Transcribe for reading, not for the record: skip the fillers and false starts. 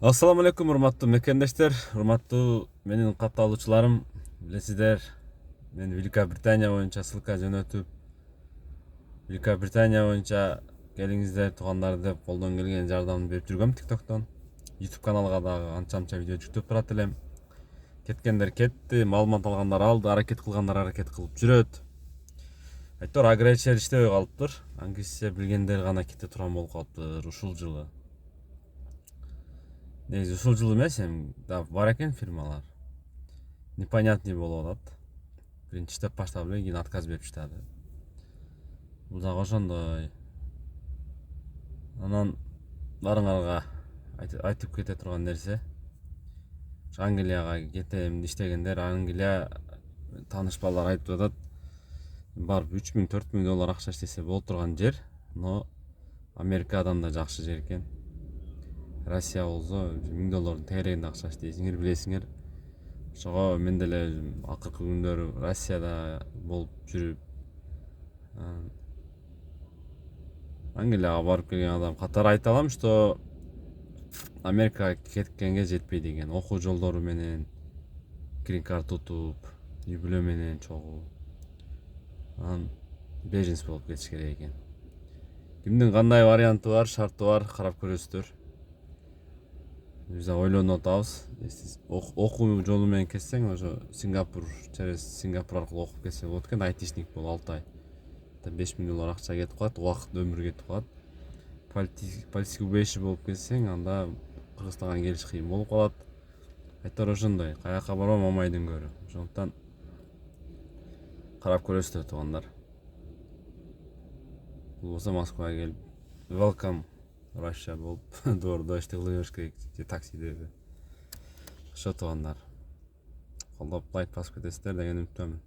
Ассаламу алейкум, урматтуу мекендештер, урматтуу менин катталуучуларым. Билесиздер, мен Великобритания боюнча ссылка жөнөтүп, Великобритания боюнча келиңиздер туугандар деп колдон келген жардамды берип жүргөм тиктоктон. YouTube каналга дагы анча видео жүктөп турат элем. Кеткендер кетти, маалымат алгандар алды, аракет кылгандар аракет кылып жүрөт. Айтор агречер иштебей калыптыр. Аңгисе билгендер гана кете турган болуп калыптыр ушул жылы. Негизи ушул жылы эмес, эми да бар экен фирмалар. Непонятный болуп атат. Биринчи иштеп баштап эле кийин отказ берип таштады. Бул дагы ошондой. Анан барыңарга айтып кете турган нерсе. Англияга кетем иштегендер, Англия тааныш балдар айтып атат. Барып $3000–4000 акча иштесе боло турган жер, но Америкадан да жакшы жер экен. Россия болсо $1000 тегерегинде акча иштейсиңер, билесиңер. Ошого мен деле акыркы күндөрү Россияда болуп жүрүп, Англияга барып келген адам катары айта алам, что Америкага кеткенге жетпейт экен. Окуу жолдору менен, green card тутуп, үй бүлө менен чогуу. Анан беженец болуп кетиш керек экен. Кимдин кандай варианты бар, шарты бар, карап көрөсүздөр. Биз да ойлонуп атабыз. Окуу жолу менен кетсең, ошо через Сингапур аркылуу окуп кетсе болот экен, айтишник болуп 6 ай. $5000 акча кетип калат, убакыт өмүр кетип калат. Политика убежище болуп кетсең, анда Кыргызстанга келиш кыйын болуп калат. Айтор ошондой, каяка барбам амайдын көрү. Ошондуктан карап көрөсүздөр туугандар. Бул болсо Москвага келип, welcome Russia болуп дордо ишти кыла бериш керек, же таксиде. Ошо туугандар. Колдоп лайк басып кетесиздер деген үмүттөмүн.